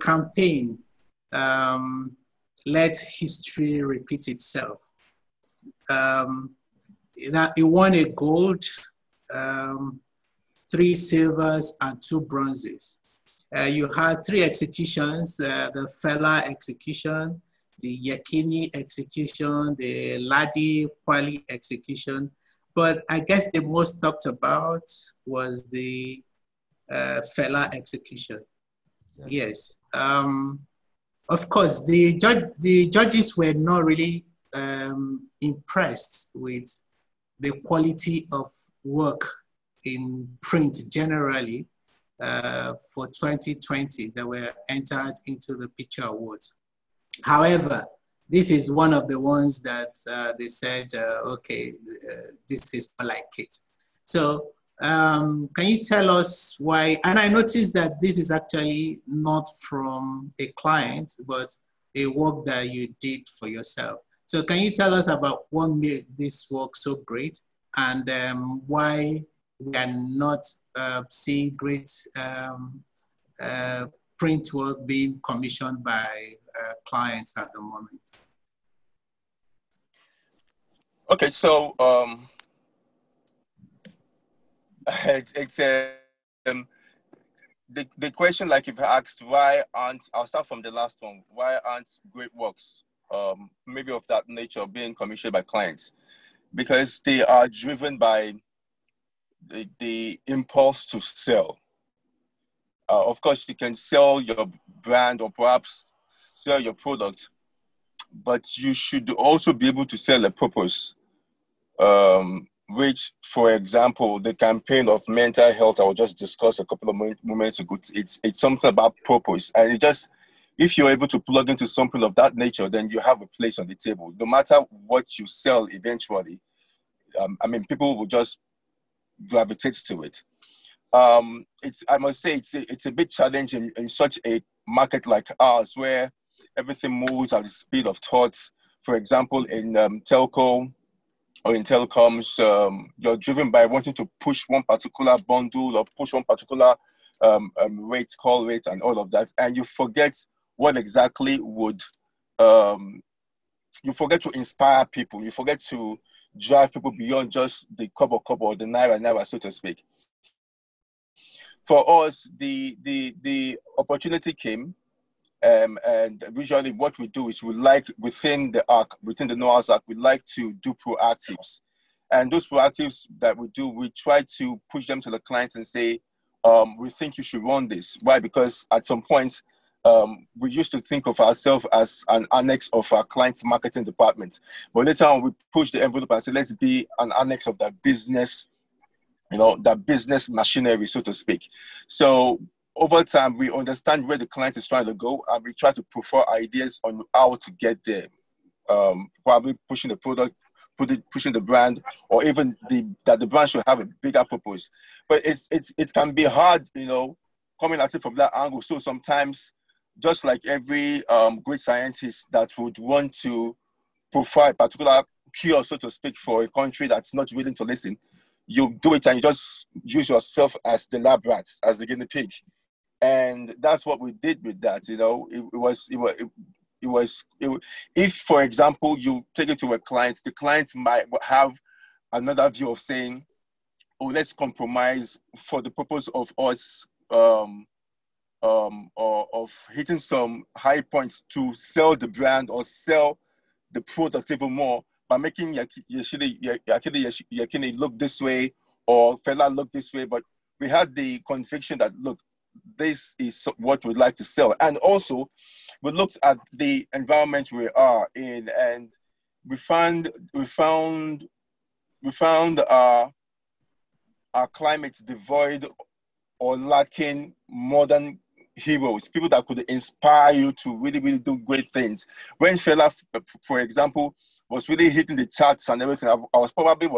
campaign, Let History Repeat Itself. It won a gold, 3 silvers, and 2 bronzes. You had 3 executions, the Fela execution, the Yakini execution, the Ladi Kwali execution. But I guess the most talked about was the Fela execution. Yes. Of course, the judges were not really impressed with the quality of work in print generally for 2020 that were entered into the Picture Awards. However, this is one of the ones that they said, okay, this is like it. So can you tell us why? And I noticed that this is actually not from a client, but a work that you did for yourself. So can you tell us about what made this work so great, and why we are not seeing great print work being commissioned by clients at the moment? Okay, so it's the question, like if I asked why aren't, I'll start from the last one, why aren't great works maybe of that nature being commissioned by clients? Because they are driven by the impulse to sell. Of course, you can sell your brand or perhaps sell your product, but you should also be able to sell a purpose, which, for example, the campaign of mental health I will just discuss a couple of moments ago, it's something about purpose. And it just, if you're able to plug into something of that nature, then you have a place on the table. No matter what you sell eventually, I mean, people will just gravitate to it. I must say, it's a bit challenging in such a market like ours, where everything moves at the speed of thought. For example, in telco or in telecoms, you're driven by wanting to push one particular bundle or push one particular rate, call rate, and all of that, and you forget what exactly would, you forget to inspire people, you forget to drive people beyond just the kobo or the naira, so to speak. For us, the opportunity came, and usually what we do is we like, within the Noah's Ark, we like to do proactives. And those proactives that we do, we try to push them to the clients and say, we think you should run this. Why? Because at some point, we used to think of ourselves as an annex of our client's marketing department. But later on, we push the envelope and say, let's be an annex of that business, that business machinery, so to speak. So over time, we understand where the client is trying to go, and we try to prefer ideas on how to get there. Probably pushing the product, pushing the brand, or even that the brand should have a bigger purpose. But it can be hard, coming at it from that angle. So sometimes, just like every great scientist that would want to provide a particular cure, so to speak, for a country that's not willing to listen, you do it and you just use yourself as the lab rat, as the guinea pig. And that's what we did with that. If, for example, you take it to a client, the client might have another view of saying, oh, let's compromise for the purpose of us or of hitting some high points to sell the brand or sell the product even more, by making Yakini look this way or Fela look this way. But we had the conviction that, look, this is what we'd like to sell. And also, we looked at the environment we are in, and we found our climate devoid or lacking modern heroes, people that could inspire you to really, really do great things. When Fela, for example, was really hitting the charts and everything, I was probably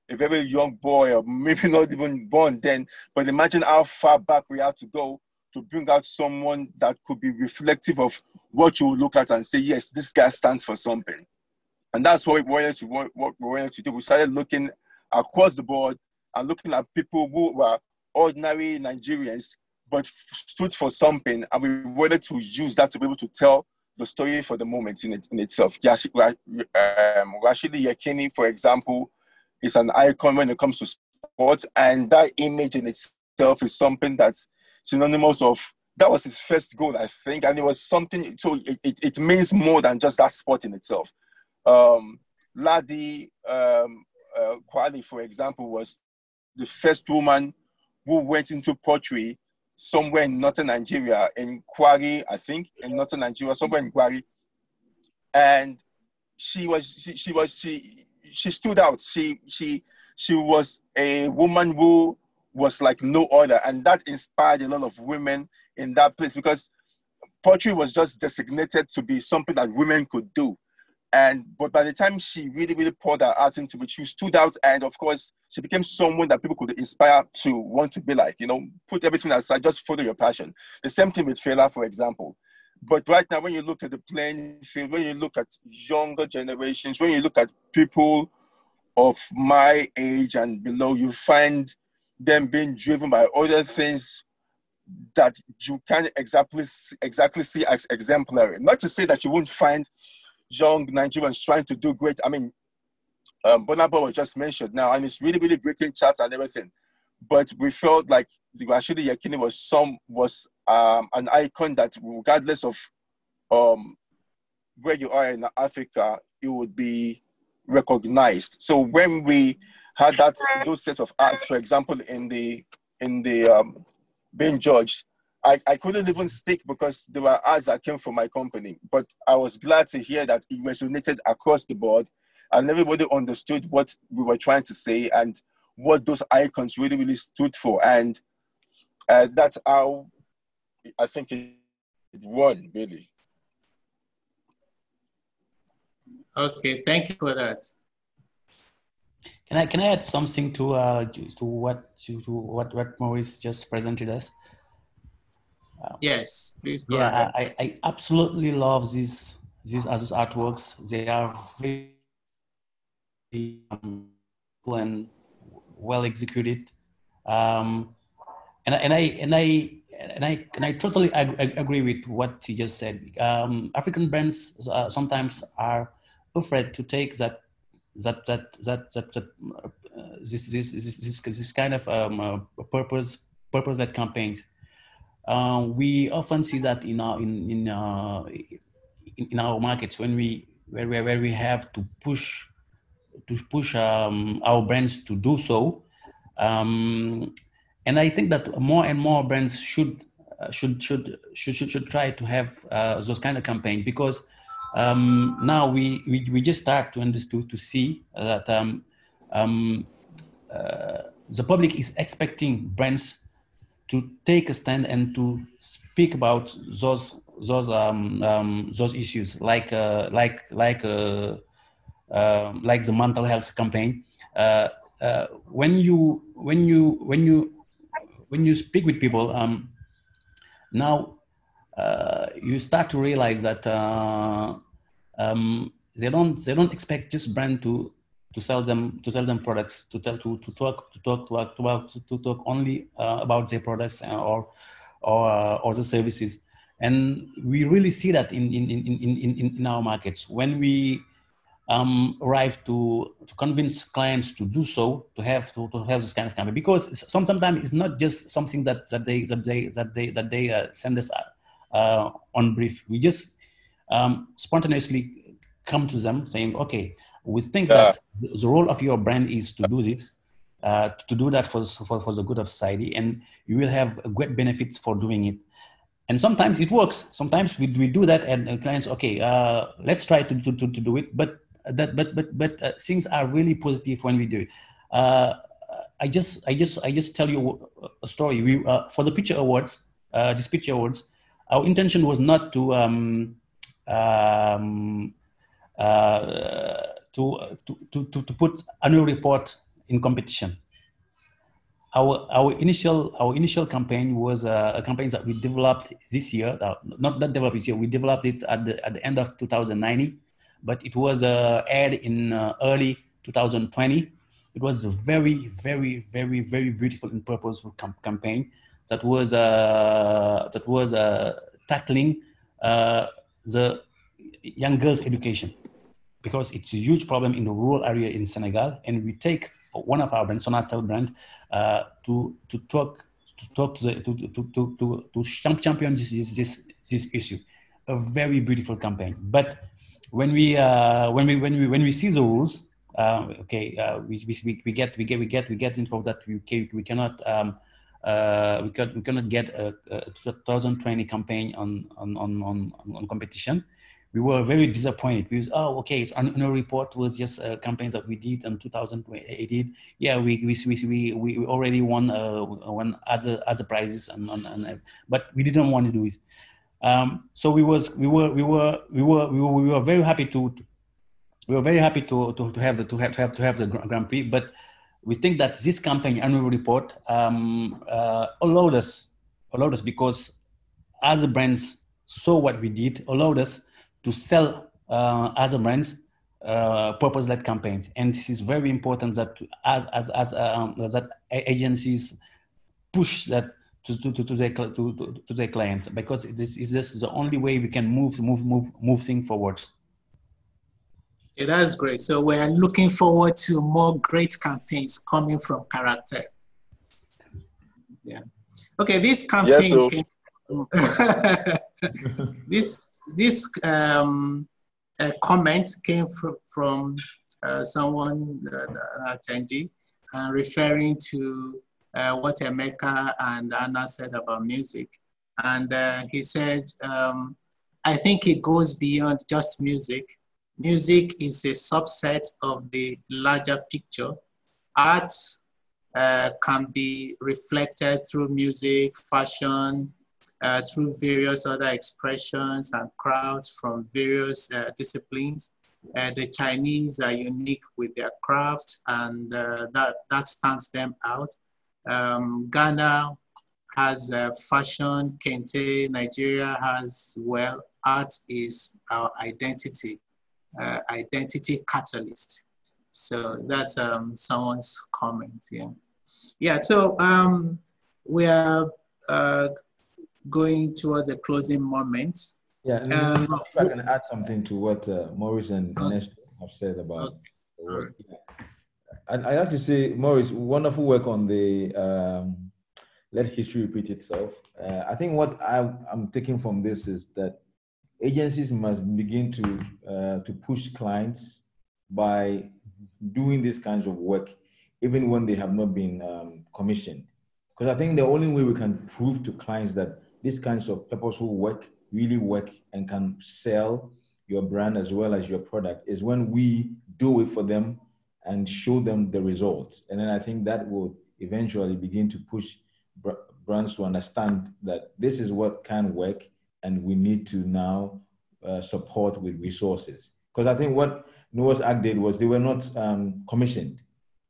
a very young boy, or maybe not even born then, but imagine how far back we had to go to bring out someone that could be reflective of what you would look at and say, yes, this guy stands for something. And that's what we wanted to do. We started looking across the board and looking at people who were ordinary Nigerians, but stood for something, and we wanted to use that to be able to tell the story for the moment in itself. Rashidi Yekini, for example, is an icon when it comes to sports, and that image in itself is something that's synonymous of, that was his first goal, I think, and it was something, so it means more than just that sport in itself. Ladi Kwali, for example, was the first woman who went into poetry somewhere in northern Nigeria, in Kwari, I think, in northern Nigeria, somewhere in Kwari, and she stood out. She was a woman who was like no other, and that inspired a lot of women in that place, because poetry was just designated to be something that women could do. But by the time she really poured her art into it, she stood out, and of course, she became someone that people could inspire to want to be like, put everything aside, just follow your passion. The same thing with Fela, for example. But right now, when you look at the playing field, when you look at younger generations, when you look at people of my age and below, you find them being driven by other things that you can't exactly see as exemplary. Not to say that you won't find young Nigerians trying to do great. I mean, Bonaba was just mentioned now, and it's really breaking charts and everything. But we felt like the Rashidi Yekini was an icon that, regardless of where you are in Africa, it would be recognized. So when we had those sets of acts, for example, in the being judged, I couldn't even speak because there were ads that came from my company. But I was glad to hear that it resonated across the board, and everybody understood what we were trying to say and what those icons really stood for. And that's how I think it won, really. Okay, thank you for that. Can I add something to what Maurice just presented us? Yes, please go ahead. I absolutely love these artworks. They are very and well executed, and I totally agree with what he just said. African brands sometimes are afraid to take this kind of purpose-led campaigns. We often see that in our markets where we have to push our brands to do so, and I think that more and more brands should try to have those kind of campaigns, because now we just start to see that the public is expecting brands to take a stand and to speak about those issues, like the mental health campaign. When you speak with people, now you start to realize that they don't expect just brand to sell them products, to talk only about their products or the services. And we really see that in our markets when we arrive to convince clients to do so, to have this kind of campaign, because sometimes it's not just something that they send us on brief. We just spontaneously come to them saying, okay, we think that the role of your brand is to do this, to do that for the good of society, and you will have a great benefit for doing it. And sometimes it works. Sometimes we do that, and clients, okay, let's try to do it. But things are really positive when we do it. I just tell you a story. We for the picture awards, these picture awards, our intention was not to put annual report in competition. Our initial campaign was a campaign that we developed this year. Not developed this year. We developed it at the end of 2019, but it was aired in early 2020, It was a very, very, very, very beautiful and purposeful campaign that was tackling the young girls' education, because it's a huge problem in the rural area in Senegal, and we take one of our brands, Sonatel brand, to champion this issue. A very beautiful campaign. But when we see the rules, we get info that we cannot get a 2020 campaign on competition. We were very disappointed because, it's an annual report was just campaigns that we did in 2018. Yeah, we already won other prizes but we didn't want to do it. So we were very happy to have the Grand Prix, but we think that this campaign annual report allowed us because other brands saw what we did, allowed us to sell other brands purpose-led campaigns, and this is very important that that agencies push that to their clients, because this is the only way we can move things forward. Yeah, that's great. So we're looking forward to more great campaigns coming from Character. Yeah. Okay, this campaign came this comment came from someone, an attendee, referring to what Emeka and Anna said about music. And he said, I think it goes beyond just music. Music is a subset of the larger picture. Art can be reflected through music, fashion, through various other expressions and crafts from various disciplines. The Chinese are unique with their craft, and that stands them out. Ghana has fashion, Kente, Nigeria has, well, art is our identity catalyst. So that's someone's comment, yeah. Yeah, so we are going towards a closing moment. Yeah, if I can add something to what Maurice and Ernest have said about the work. Yeah. I have to say, Maurice, wonderful work on the let history repeat itself. I think what I'm taking from this is that agencies must begin to push clients by doing these kinds of work, even when they have not been commissioned. Because I think the only way we can prove to clients that these kinds of purposeful work really work and can sell your brand as well as your product is when we do it for them and show them the results. And then I think that will eventually begin to push brands to understand that this is what can work, and we need to now support with resources. Because I think what Noah's Ark did was they were not commissioned.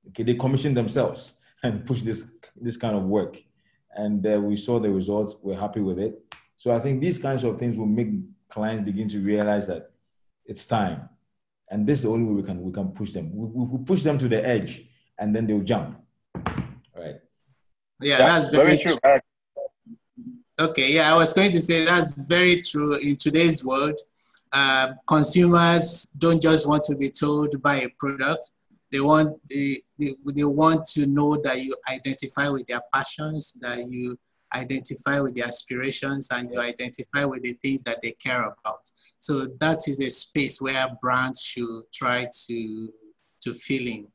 Okay, they commissioned themselves and pushed this kind of work. And we saw the results, we're happy with it. So I think these kinds of things will make clients begin to realize that it's time. And this is the only way we can push them. We push them to the edge, and then they'll jump. All right. Yeah, that's very true. Okay, yeah, I was going to say that's very true. In today's world, consumers don't just want to be told by a product. They want to know that you identify with their passions, that you identify with their aspirations, and you identify with the things that they care about. So that is a space where brands should try to fill in.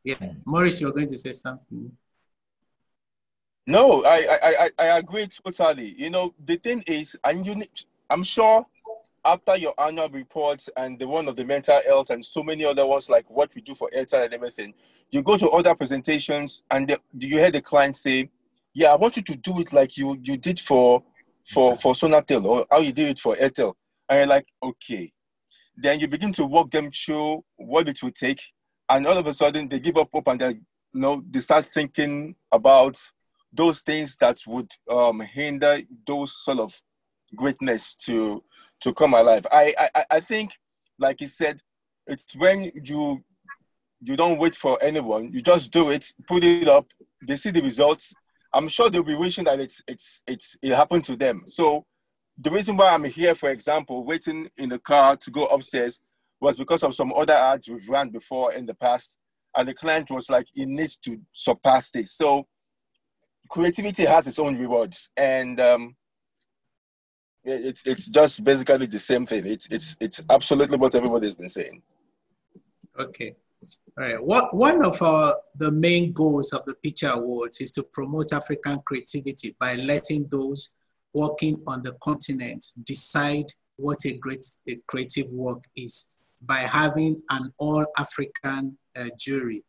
Yeah, Maurice, you're going to say something. No, I agree totally. You know, the thing is, I'm sure after your annual reports and the one of the mental health and so many other ones, like what we do for Airtel and everything, you go to other presentations and you hear the client say, yeah, I want you to do it like you did for Sonatel, or how you did it for Airtel. And you're like, okay. Then you begin to walk them through what it will take. And all of a sudden they give up and they start thinking about those things that would hinder those sort of greatness to come alive. I think, like he said, it's when you you don't wait for anyone. You just do it, put it up. They see the results. I'm sure they'll be wishing that it happened to them. So the reason why I'm here, for example, waiting in the car to go upstairs was because of some other ads we've run before in the past. And the client was like, it needs to surpass this. So creativity has its own rewards. And it's just basically the same thing. It's absolutely what everybody's been saying. Okay. All right. One of the main goals of the Picture Awards is to promote African creativity by letting those working on the continent decide what a creative work is, by having an all-African jury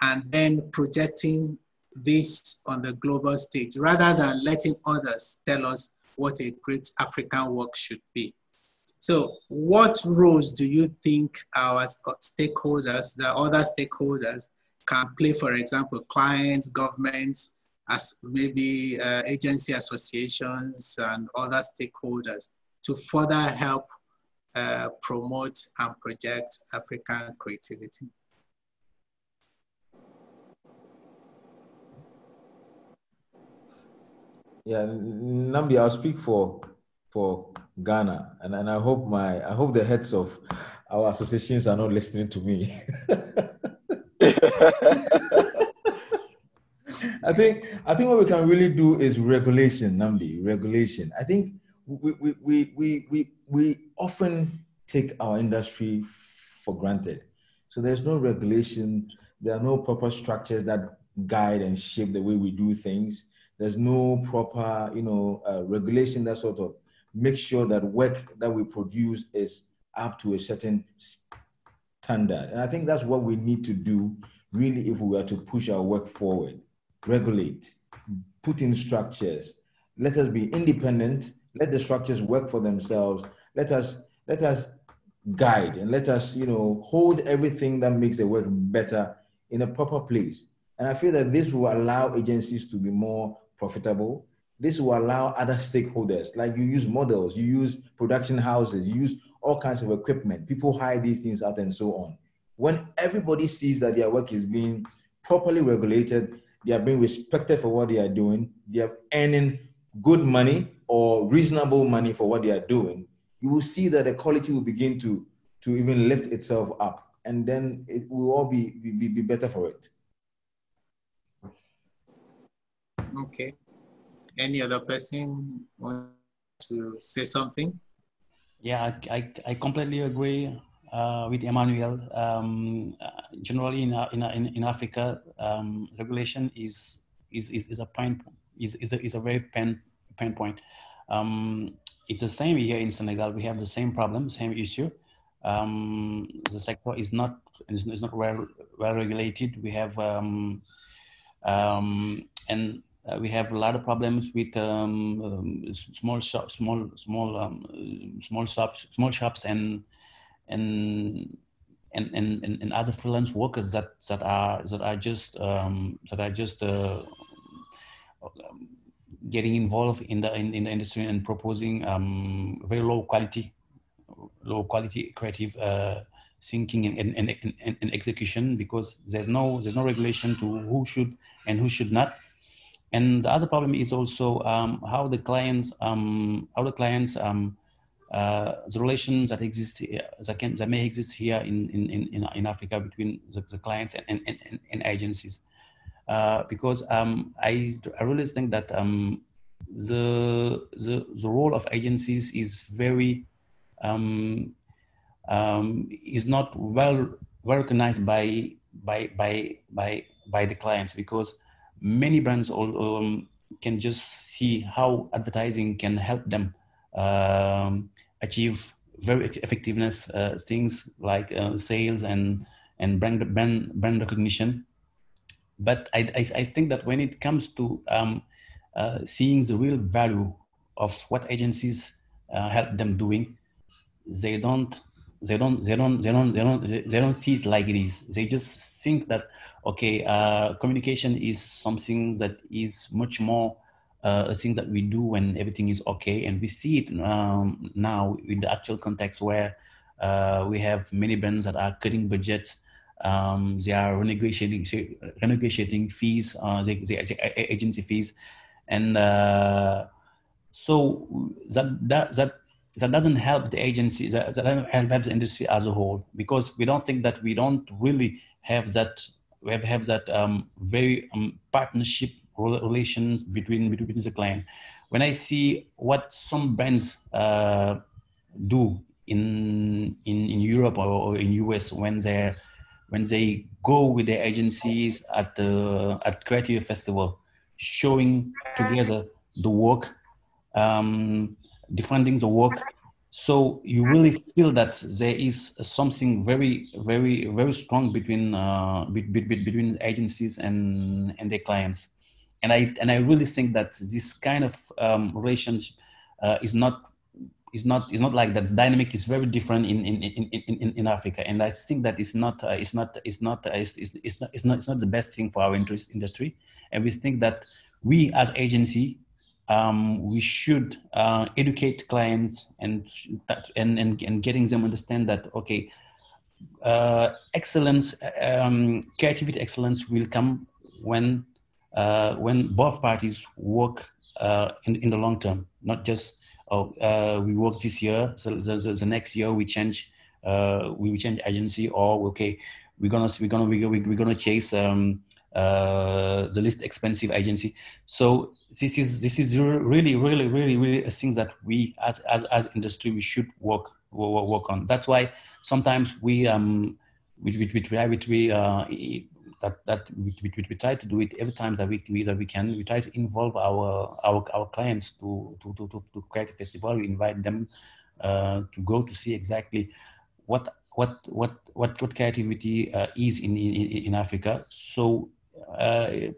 and then projecting this on the global stage rather than letting others tell us what a great African work should be. So what roles do you think our stakeholders, the other stakeholders, can play, for example, clients, governments, as maybe agency associations and other stakeholders to further help promote and project African creativity? Yeah, Nnamdi, I'll speak for Ghana, and I hope the heads of our associations are not listening to me. I think what we can really do is regulation, Nnamdi, regulation. I think we often take our industry for granted. So there's no regulation, there are no proper structures that guide and shape the way we do things. There's no proper, regulation that sort of makes sure that work that we produce is up to a certain standard. And I think that's what we need to do, really, if we were to push our work forward. Regulate, put in structures. Let us be independent. Let the structures work for themselves. Let us guide and let us, hold everything that makes the work better in a proper place. And I feel that this will allow agencies to be more profitable. This will allow other stakeholders, like you use models, you use production houses, you use all kinds of equipment. People hire these things out and so on. When everybody sees that their work is being properly regulated, they are being respected for what they are doing, they are earning good money or reasonable money for what they are doing, you will see that the quality will begin to even lift itself up, and then it will all be better for it. Okay. Any other person want to say something? Yeah, I completely agree with Emmanuel. Generally, in Africa, regulation is a very pain point. It's the same here in Senegal. We have the same problem, same issue. The sector is not well regulated. We have we have a lot of problems with small shops and other freelance workers that are just getting involved in the industry and proposing very low quality creative thinking and execution, because there's no regulation to who should and who should not. And the other problem is also how the relations that exist that may exist here in Africa between the clients and agencies, because I really think that the role of agencies is very is not well recognized by the clients, because many brands can just see how advertising can help them achieve very effectiveness things like sales and brand recognition. But I think that when it comes to seeing the real value of what agencies help them doing, they don't see it like it is. They just think that, okay, communication is something that is much more a thing that we do when everything is okay. And we see it now in the actual context where we have many brands that are cutting budgets They are renegotiating fees, the agency fees, and so that doesn't help the agency. That doesn't help the industry as a whole, because we don't think that we don't really have that. We have that very partnership relations between the client. When I see what some brands do in Europe or in US when they go with their agencies at Creative Festival, showing together the work, defending the work. So you really feel that there is something very, very, very strong between between agencies and their clients, and I really think that this kind of relationship is not like that. Dynamic is very different in Africa, and I think that it's not the best thing for our industry, and we think that we as agency. We should educate clients and getting them understand that, okay, excellence, creativity excellence will come when both parties work in the long term, not just we work this year, so the next year we change agency, or okay, we're gonna chase the least expensive agency. So this is really a thing that we as industry we should work on. That's why sometimes we try to do it every time that we can. We try to involve our clients to Creative Festival. We invite them to go to see exactly what creativity is in Africa. So it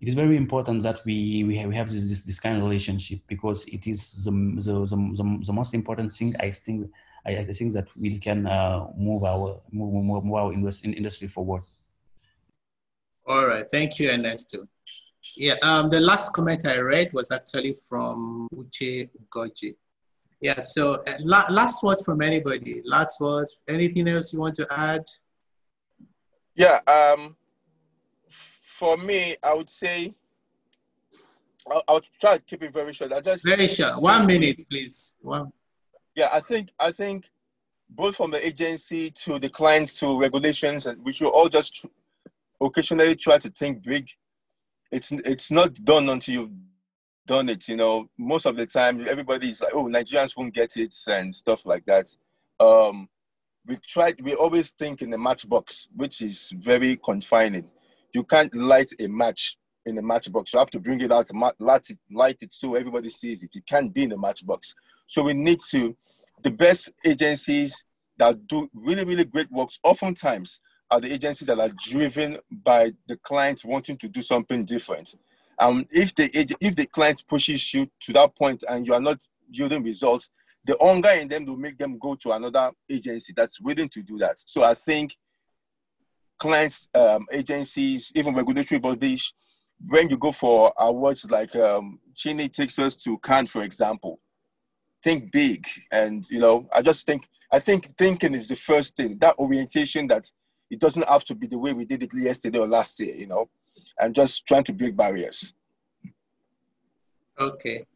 is very important that we have this kind of relationship, because it is the most important thing. I think that we can move our industry forward. All right, thank you, Ernesto. Yeah, the last comment I read was actually from Uche Ugoji. Yeah, so last words from anybody. Last words. Anything else you want to add? Yeah. For me, I would say I'll try to keep it very short. Very short. 1 minute, please. One. Yeah, I think both from the agency to the clients to regulations, and we should all just occasionally try to think big. It's not done until you've done it. You know, most of the time everybody is like, oh, Nigerians won't get it and stuff like that. We always think in the matchbox, which is very confining. You can't light a match in a matchbox. You have to bring it out, light it so everybody sees it. It can't be in the matchbox. So we need to, the best agencies that do really, really great works oftentimes are the agencies that are driven by the client wanting to do something different. If the client pushes you to that point and you are not yielding results, the hunger in them will make them go to another agency that's willing to do that. So I think clients, agencies, even regulatory bodies, when you go for awards like CHINI takes us to Cannes, for example, think big. And, you know, I think thinking is the first thing, that orientation, that it doesn't have to be the way we did it yesterday or last year, you know, and just trying to break barriers. Okay.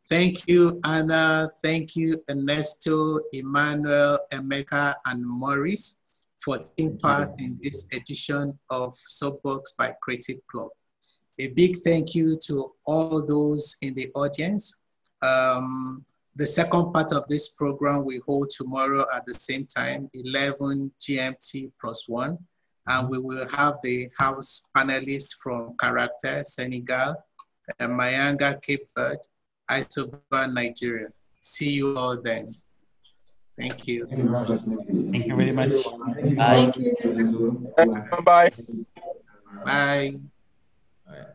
Thank you, Anna. Thank you, Ernesto, Emmanuel, Emeka, and Maurice for taking part in this edition of Soapbox by KreativeKlub. A big thank you to all those in the audience. The second part of this program we hold tomorrow at the same time, 11 GMT +1. And we will have the house panelists from Character, Senegal, Mayanga, Cape Verde, Itoba, Nigeria. See you all then. Thank you. Thank you very much. Thank you. Bye. Bye. Bye.